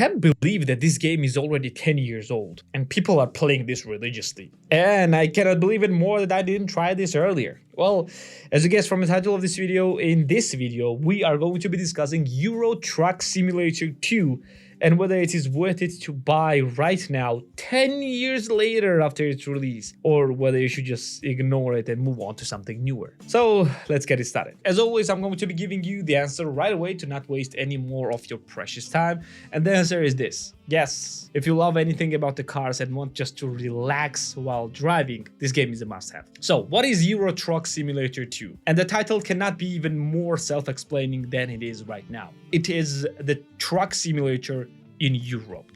can't believe that this game is already 10 years old and people are playing this religiously. And I cannot believe it more that I didn't try this earlier. Well, as you guessed from the title of this video, in this video we are going to be discussing Euro Truck Simulator 2 and whether it is worth it to buy right now, 10 years later after its release, or whether you should just ignore it and move on to something newer. So let's get it started. As always, I'm going to be giving you the answer right away to not waste any more of your precious time, and the answer is this. Yes, if you love anything about the cars and want just to relax while driving, this game is a must-have. So what is Euro Truck Simulator 2? And the title cannot be even more self-explaining than it is right now. It is the truck simulator in Europe.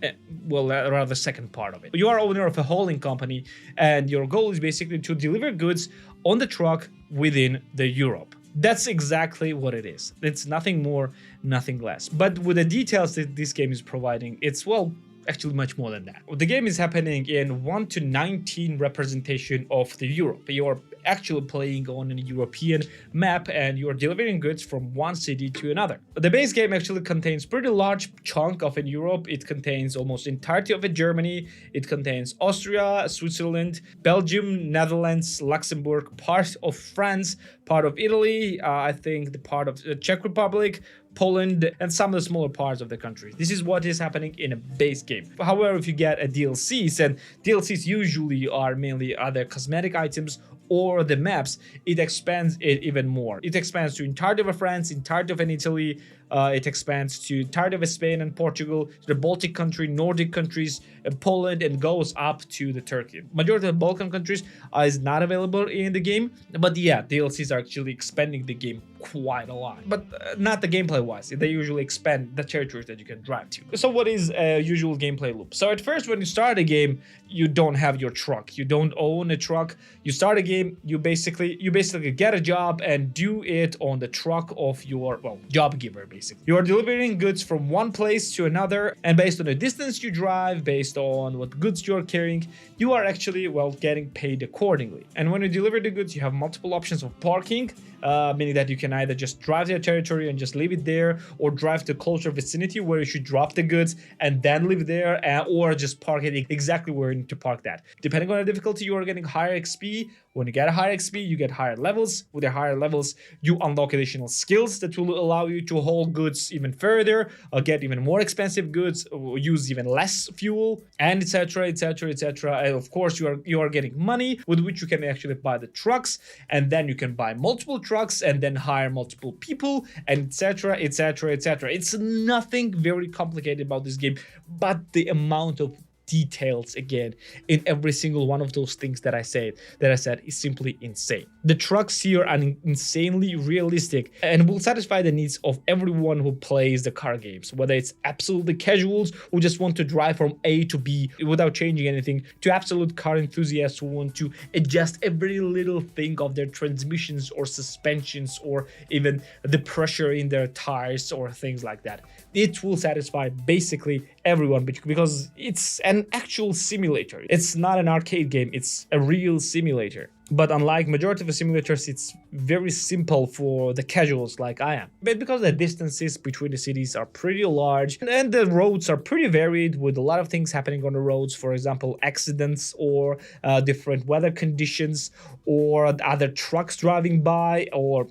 Well, rather the second part of it. You are owner of a hauling company and your goal is basically to deliver goods on the truck within the Europe. That's exactly what it is. It's nothing more, nothing less. But with the details that this game is providing, it's, well, actually much more than that. The game is happening in 1:19 representation of the Europe. You're actually playing on a European map and you're delivering goods from one city to another. The base game actually contains pretty large chunk of in Europe. It contains almost entirety of Germany. It contains Austria, Switzerland, Belgium, Netherlands, Luxembourg, part of France, part of Italy, I think the part of the Czech Republic, Poland, and some of the smaller parts of the country. This is what is happening in a base game. However, if you get a DLCs, and DLCs usually are mainly other cosmetic items or the maps, it expands it even more. It expands to entirety of France, entirety of Italy, it expands to entirety of Spain and Portugal, to the Baltic country, Nordic countries, Poland, and goes up to the Turkey. Majority of the Balkan countries is not available in the game, but yeah, DLCs are actually expanding the game quite a lot. But not the gameplay wise, they usually expand the territories that you can drive to. So what is a usual gameplay loop? So at first when you start a game, you don't have your truck, you don't own a truck. You start a game, you basically get a job and do it on the truck of your, well, job giver basically. You are delivering goods from one place to another, and based on the distance you drive, based on what goods you are carrying, you are actually, well, getting paid accordingly. And when you deliver the goods, you have multiple options of parking, meaning that you can either just drive to your territory and just leave it there, or drive to closer vicinity where you should drop the goods and then leave there, or just park it exactly where you need to park that. Depending on the difficulty, you are getting higher XP. When you get a higher XP, you get higher levels. With the higher levels, you unlock additional skills that will allow you to haul goods even further, get even more expensive goods, use even less fuel, and etc, etc, etc. And of course, you are getting money with which you can actually buy the trucks, and then you can buy multiple trucks and then hire multiple people, and etc, etc, etc. It's nothing very complicated about this game, but the amount of details again in every single one of those things that I said is simply insane. The trucks here are insanely realistic and will satisfy the needs of everyone who plays the car games, whether it's absolutely casuals who just want to drive from A to B without changing anything, to absolute car enthusiasts who want to adjust every little thing of their transmissions or suspensions or even the pressure in their tires or things like that. It will satisfy basically everyone because it's an actual simulator. It's not an arcade game, it's a real simulator. But unlike majority of the simulators, it's very simple for the casuals like I am. But because the distances between the cities are pretty large and the roads are pretty varied with a lot of things happening on the roads, for example, accidents or different weather conditions or other trucks driving by or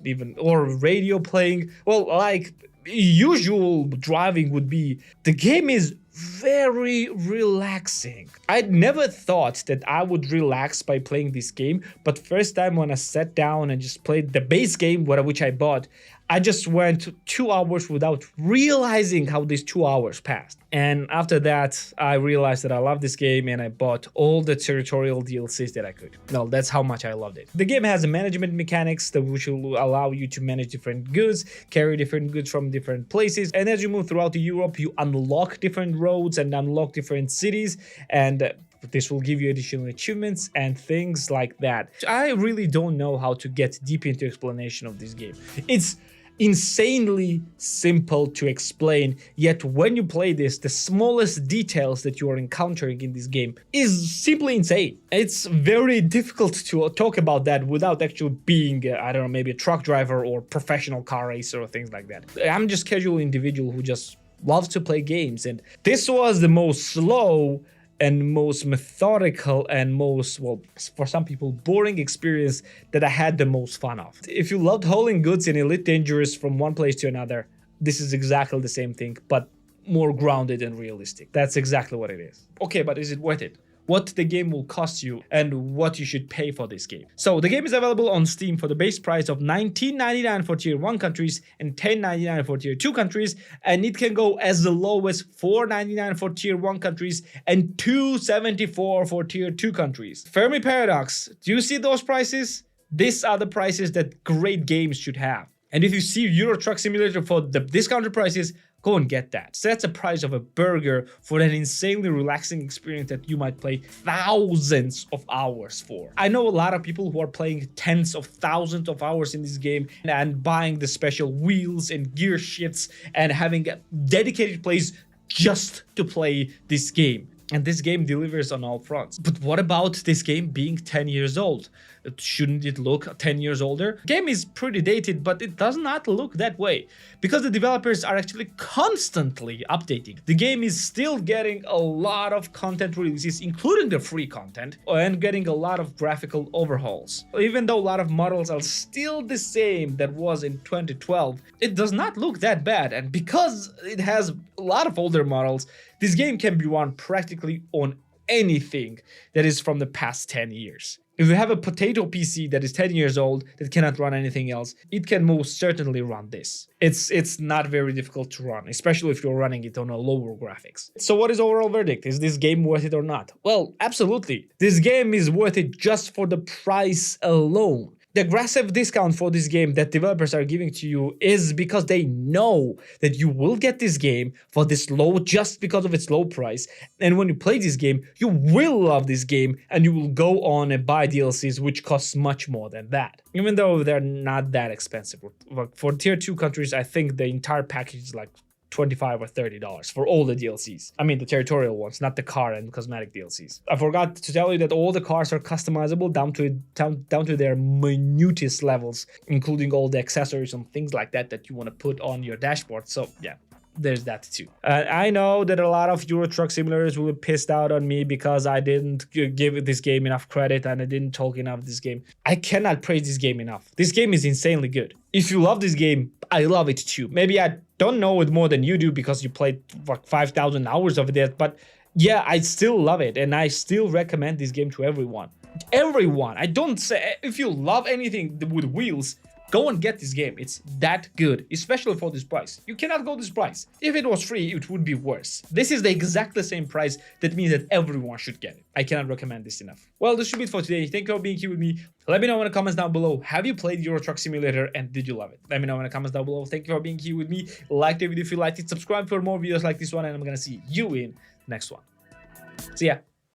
radio playing. Well, like usual driving would be, the game is very relaxing. I never thought that I would relax by playing this game, but first time when I sat down and just played the base game, which I bought, I just went 2 hours without realizing how these 2 hours passed. And after that, I realized that I love this game and I bought all the territorial DLCs that I could. No, that's how much I loved it. The game has a management mechanics which will allow you to manage different goods, carry different goods from different places. And as you move throughout Europe, you unlock different roads and unlock different cities, and this will give you additional achievements and things like that. I really don't know how to get deep into explanation of this game. It's insanely simple to explain, yet when you play this, the smallest details that you are encountering in this game is simply insane. It's very difficult to talk about that without actually being, I don't know, maybe a truck driver or professional car racer or things like that. I'm just casual individual who just loves to play games, and this was the most slow and most methodical and most, well, for some people, boring experience that I had the most fun of. If you loved hauling goods in Elite Dangerous from one place to another, this is exactly the same thing, but more grounded and realistic. That's exactly what it is. Okay, but is it worth it? What the game will cost you and what you should pay for this game. So the game is available on Steam for the base price of $19.99 for tier 1 countries and $10.99 for tier 2 countries, and it can go as low as $4.99 for tier 1 countries and $2.74 for tier 2 countries. Fermi Paradox, do you see those prices? These are the prices that great games should have. And if you see Euro Truck Simulator for the discounted prices, go and get that. So that's the price of a burger for an insanely relaxing experience that you might play thousands of hours for. I know a lot of people who are playing tens of thousands of hours in this game and buying the special wheels and gear shifts and having a dedicated place just to play this game. And this game delivers on all fronts. But what about this game being 10 years old? Shouldn't it look 10 years older? The game is pretty dated, but it does not look that way, because the developers are actually constantly updating. The game is still getting a lot of content releases, including the free content, and getting a lot of graphical overhauls. Even though a lot of models are still the same that was in 2012, it does not look that bad, and because it has a lot of older models, this game can be run practically on anything that is from the past 10 years. If you have a potato PC that is 10 years old that cannot run anything else, it can most certainly run this. It's not very difficult to run, especially if you're running it on a lower graphics. So what is overall verdict? Is this game worth it or not? Well, absolutely. This game is worth it just for the price alone. The aggressive discount for this game that developers are giving to you is because they know that you will get this game for this low just because of its low price. And when you play this game, you will love this game and you will go on and buy DLCs which costs much more than that. Even though they're not that expensive. For tier 2 countries, I think the entire package is like $25 or $30 for all the DLCs. I mean the territorial ones, not the car and cosmetic DLCs. I forgot to tell you that all the cars are customizable down to their minutest levels, including all the accessories and things like that that you want to put on your dashboard. So yeah, there's that too. I know that a lot of Euro Truck Simulators will be pissed out on me because I didn't give this game enough credit and I didn't talk enough of this game. I cannot praise this game enough. This game is insanely good. If you love this game, I love it too. Maybe I don't know it more than you do because you played like 5,000 hours of it, but yeah, I still love it and I still recommend this game to everyone. Everyone. I don't say, if you love anything with wheels, go and get this game. It's that good, especially for this price. You cannot go this price. If it was free, it would be worse. This is the exact same price. That means that everyone should get it. I cannot recommend this enough. Well, this should be it for today. Thank you for being here with me. Let me know in the comments down below. Have you played Euro Truck Simulator and did you love it? Let me know in the comments down below. Thank you for being here with me. Like the video if you liked it. Subscribe for more videos like this one and I'm gonna see you in the next one. See ya.